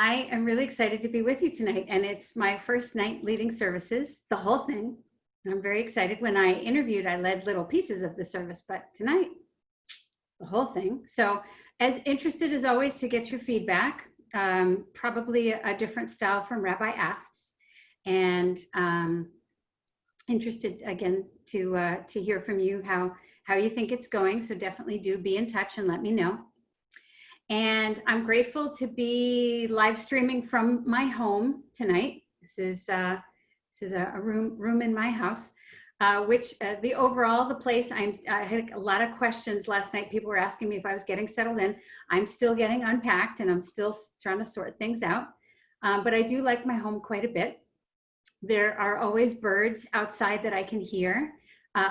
I am really excited to be with you tonight, and it's my first night leading services, the whole thing. I'm very excited. When I interviewed, I led little pieces of the service, but tonight, the whole thing. So as interested as always to get your feedback, probably a different style from Rabbi Afts, and interested again to hear from you how you think it's going. So definitely do be in touch and let me know. And I'm grateful to be live streaming from my home tonight. This is a room in my house, which the place, I had a lot of questions last night. People were asking me if I was getting settled in. I'm still getting unpacked and I'm still trying to sort things out. But I do like my home quite a bit. There are always birds outside that I can hear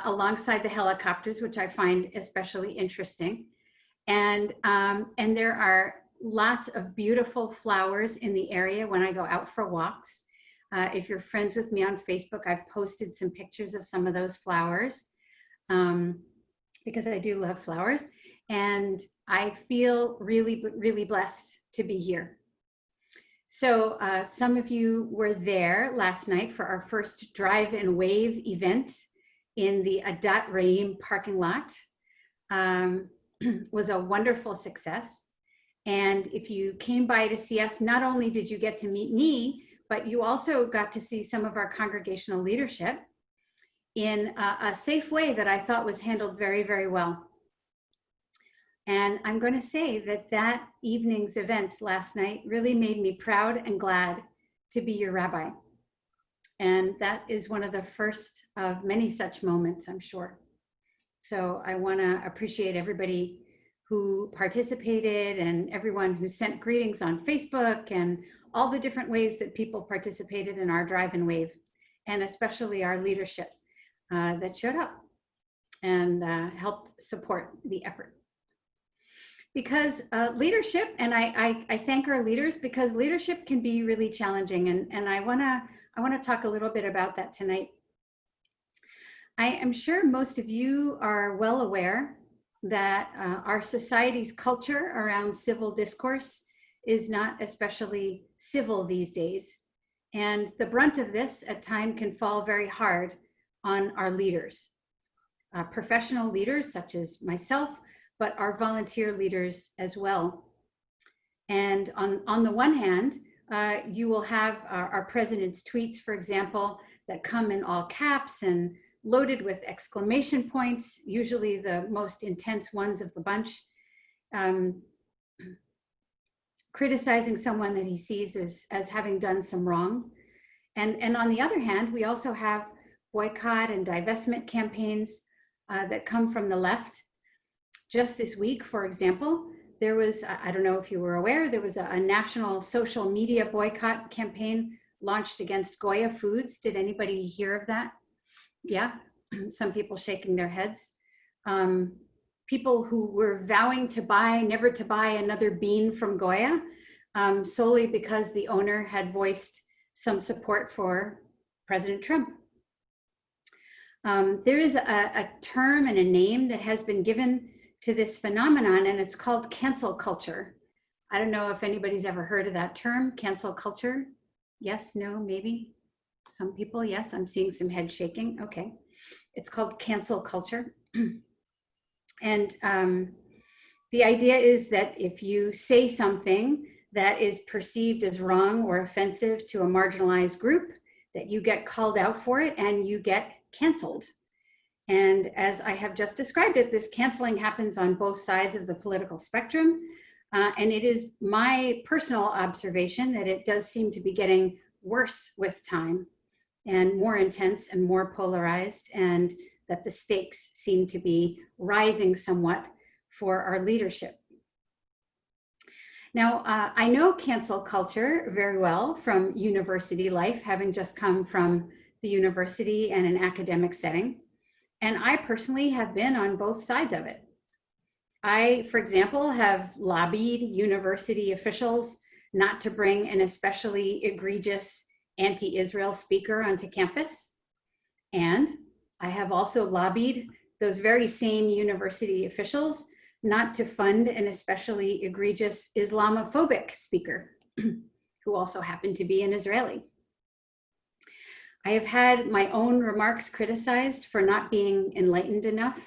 alongside the helicopters, which I find especially interesting. And there are lots of beautiful flowers in the area when I go out for walks. If you're friends with me on Facebook, I've posted some pictures of some of those flowers because I do love flowers. And I feel really, really blessed to be here. So some of you were there last night for our first Drive and Wave event in the Adat Reim parking lot. Was a wonderful success. And if you came by to see us, not only did you get to meet me, but you also got to see some of our congregational leadership in a safe way that I thought was handled very, very well. And I'm going to say that that evening's event last night really made me proud and glad to be your rabbi. And that is one of the first of many such moments, I'm sure. So I want to appreciate everybody who participated and everyone who sent greetings on Facebook and all the different ways that people participated in our Drive and Wave, and especially our leadership that showed up and helped support the effort. Because leadership, and I thank our leaders, because leadership can be really challenging, and I want to talk a little bit about that tonight. I am sure most of you are well aware that our society's culture around civil discourse is not especially civil these days. And the brunt of this at times can fall very hard on our leaders, professional leaders such as myself, but our volunteer leaders as well. And on the one hand, you will have our president's tweets, for example, that come in all caps and loaded with exclamation points, usually the most intense ones of the bunch, criticizing someone that he sees as having done some wrong. And on the other hand, we also have boycott and divestment campaigns that come from the left. Just this week, for example, there was, I don't know if you were aware, there was a national social media boycott campaign launched against Goya Foods. Did anybody hear of that? Yeah, some people shaking their heads. People who were vowing to never to buy another bean from Goya, solely because the owner had voiced some support for President Trump. There is a term and a name that has been given to this phenomenon, and it's called cancel culture. I don't know if anybody's ever heard of that term, cancel culture. Yes, no, maybe. Some people, yes, I'm seeing some head shaking. Okay, it's called cancel culture. And the idea is that if you say something that is perceived as wrong or offensive to a marginalized group, that you get called out for it and you get canceled. And as I have just described it, this canceling happens on both sides of the political spectrum. And it is my personal observation that it does seem to be getting worse with time, and more intense and more polarized, and that the stakes seem to be rising somewhat for our leadership. Now, I know cancel culture very well from university life, having just come from the university and an academic setting. And I personally have been on both sides of it. I, for example, have lobbied university officials not to bring an especially egregious anti-Israel speaker onto campus. And I have also lobbied those very same university officials not to fund an especially egregious Islamophobic speaker. who also happen to be an Israeli. I have had my own remarks criticized for not being enlightened enough,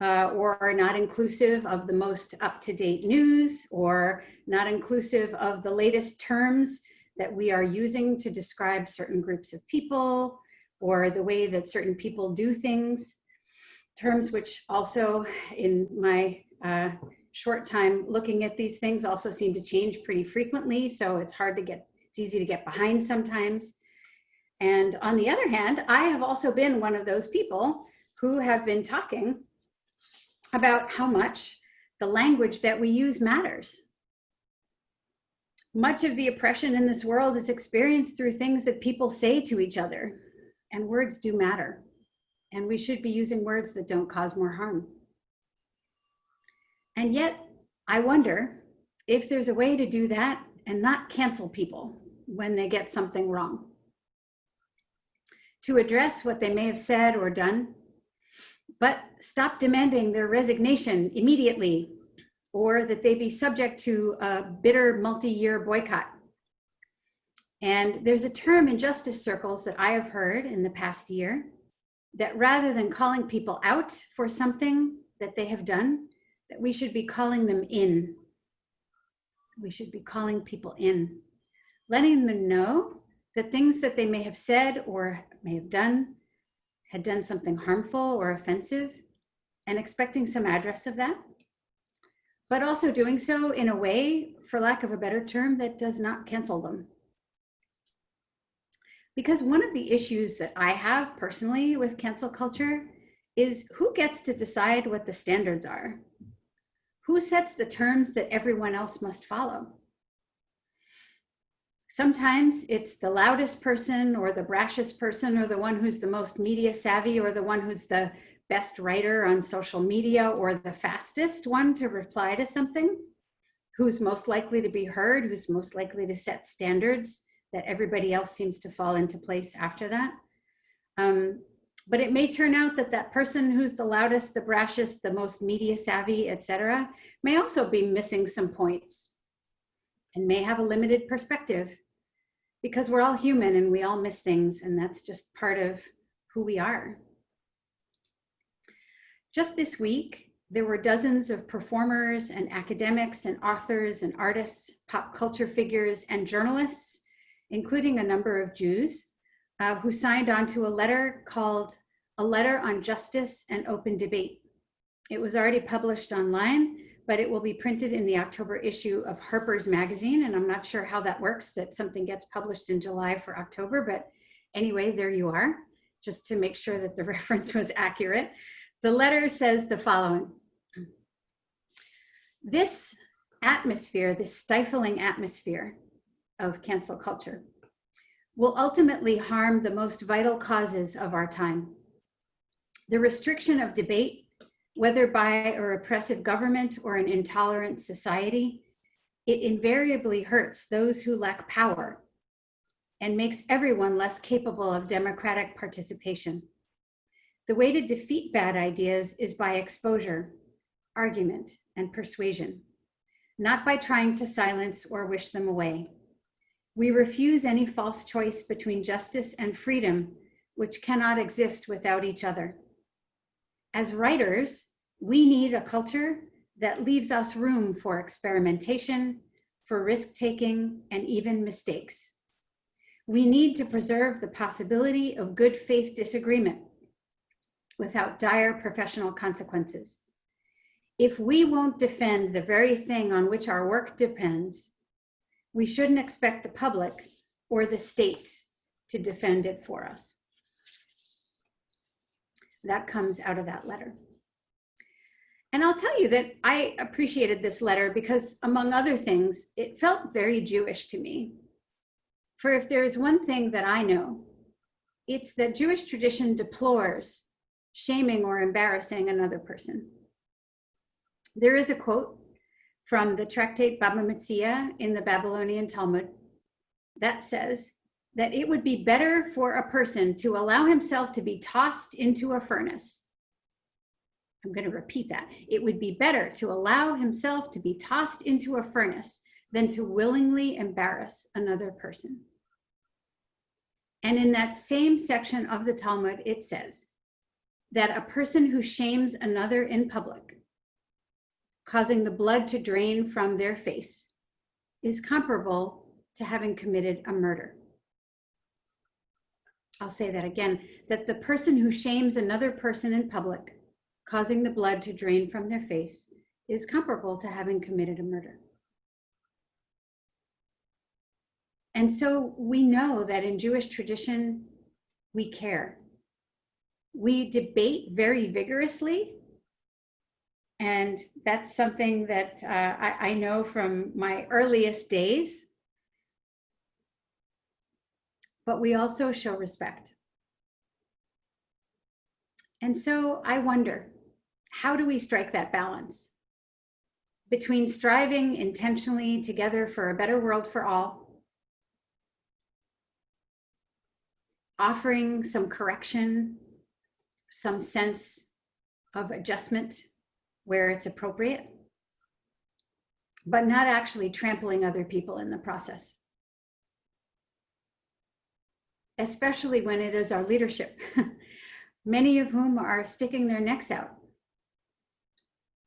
or not inclusive of the most up-to-date news, or not inclusive of the latest terms that we are using to describe certain groups of people, or the way that certain people do things, terms which also in my short time looking at these things also seem to change pretty frequently, so it's easy to get behind sometimes. And on the other hand, I have also been one of those people who have been talking about how much the language that we use matters. Much of the oppression in this world is experienced through things that people say to each other, and words do matter. And we should be using words that don't cause more harm. And yet, I wonder if there's a way to do that and not cancel people when they get something wrong. To address what they may have said or done, but stop demanding their resignation immediately, or that they be subject to a bitter multi-year boycott. And there's a term in justice circles that I have heard in the past year, that rather than calling people out for something that they have done, that we should be calling them in. We should be calling people in, letting them know that things that they may have said or may have done had done something harmful or offensive, and expecting some address of that, but also doing so in a way, for lack of a better term, that does not cancel them. Because one of the issues that I have personally with cancel culture is who gets to decide what the standards are? Who sets the terms that everyone else must follow? Sometimes it's the loudest person or the brashest person or the one who's the most media savvy or the one who's the best writer on social media or the fastest one to reply to something, who's most likely to be heard, who's most likely to set standards that everybody else seems to fall into place after that. But it may turn out that that person who's the loudest, the brashest, the most media savvy, etc., may also be missing some points and may have a limited perspective, because we're all human and we all miss things, and that's just part of who we are. Just this week, there were dozens of performers and academics and authors and artists, pop culture figures and journalists, including a number of Jews, who signed on to a letter called A Letter on Justice and Open Debate. It was already published online, but it will be printed in the October issue of Harper's Magazine, and I'm not sure how that works, that something gets published in July for October, but anyway, there you are, just to make sure that the reference was accurate. The letter says the following: this atmosphere, this stifling atmosphere of cancel culture, will ultimately harm the most vital causes of our time. The restriction of debate, whether by a repressive government or an intolerant society, it invariably hurts those who lack power and makes everyone less capable of democratic participation. The way to defeat bad ideas is by exposure, argument, and persuasion, not by trying to silence or wish them away. We refuse any false choice between justice and freedom, which cannot exist without each other. As writers, we need a culture that leaves us room for experimentation, for risk-taking, and even mistakes. We need to preserve the possibility of good faith disagreement without dire professional consequences. If we won't defend the very thing on which our work depends, we shouldn't expect the public or the state to defend it for us. That comes out of that letter. And I'll tell you that I appreciated this letter because, among other things, it felt very Jewish to me. For if there is one thing that I know, it's that Jewish tradition deplores shaming or embarrassing another person. There is a quote from the tractate Baba Metzia in the Babylonian Talmud that says that it would be better for a person to allow himself to be tossed into a furnace. I'm going to repeat that. It would be better to allow himself to be tossed into a furnace than to willingly embarrass another person. And in that same section of the Talmud, it says that a person who shames another in public, causing the blood to drain from their face, is comparable to having committed a murder. I'll say that again, that the person who shames another person in public, causing the blood to drain from their face, is comparable to having committed a murder. And so we know that in Jewish tradition, we care. We debate very vigorously. And that's something that I know from my earliest days. But we also show respect. And so I wonder, how do we strike that balance between striving intentionally together for a better world for all, offering some correction, some sense of adjustment where it's appropriate, but not actually trampling other people in the process? Especially when it is our leadership, many of whom are sticking their necks out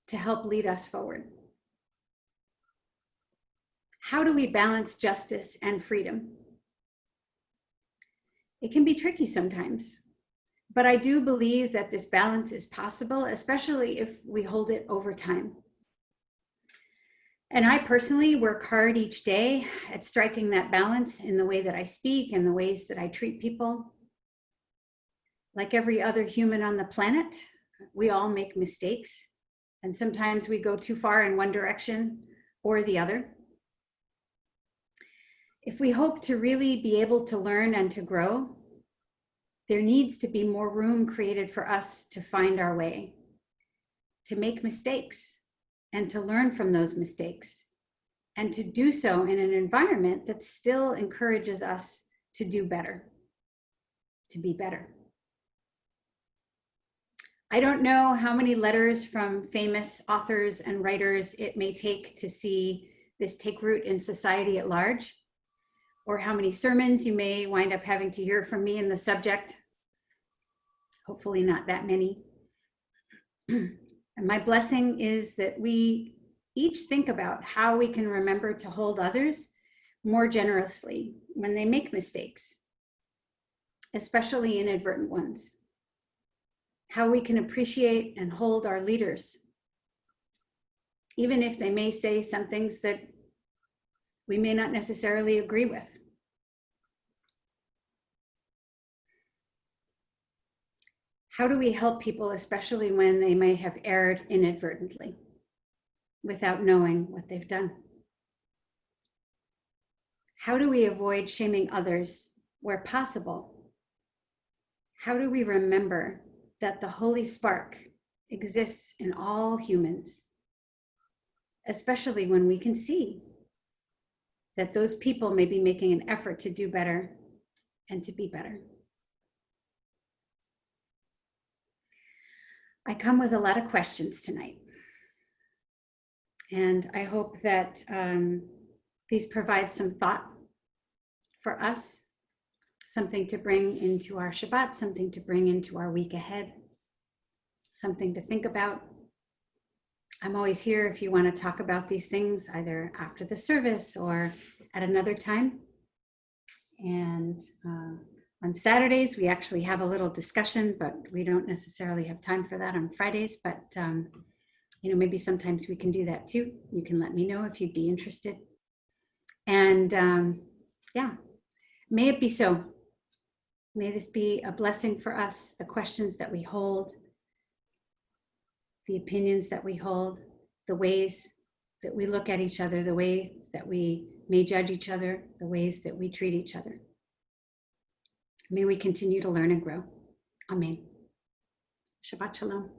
to help lead us forward. How do we balance justice and freedom? It can be tricky sometimes, but I do believe that this balance is possible, especially if we hold it over time. And I personally work hard each day at striking that balance in the way that I speak and the ways that I treat people. Like every other human on the planet, we all make mistakes, and sometimes we go too far in one direction or the other. If we hope to really be able to learn and to grow, there needs to be more room created for us to find our way, to make mistakes, and to learn from those mistakes, and to do so in an environment that still encourages us to do better, to be better. I don't know how many letters from famous authors and writers it may take to see this take root in society at large, or how many sermons you may wind up having to hear from me in the subject. Hopefully not that many. And my blessing is that we each think about how we can remember to hold others more generously when they make mistakes, especially inadvertent ones. How we can appreciate and hold our leaders, even if they may say some things that we may not necessarily agree with. How do we help people, especially when they may have erred inadvertently, without knowing what they've done? How do we avoid shaming others where possible? How do we remember that the Holy Spark exists in all humans, especially when we can see that those people may be making an effort to do better and to be better? I come with a lot of questions tonight, and I hope that these provide some thought for us, something to bring into our Shabbat, something to bring into our week ahead, something to think about. I'm always here if you want to talk about these things, either after the service or at another time. And on Saturdays, we actually have a little discussion, but we don't necessarily have time for that on Fridays. But maybe sometimes we can do that too. You can let me know if you'd be interested. And yeah, may it be so. May this be a blessing for us, the questions that we hold, the opinions that we hold, the ways that we look at each other, the ways that we may judge each other, the ways that we treat each other. May we continue to learn and grow. Amen. Shabbat Shalom.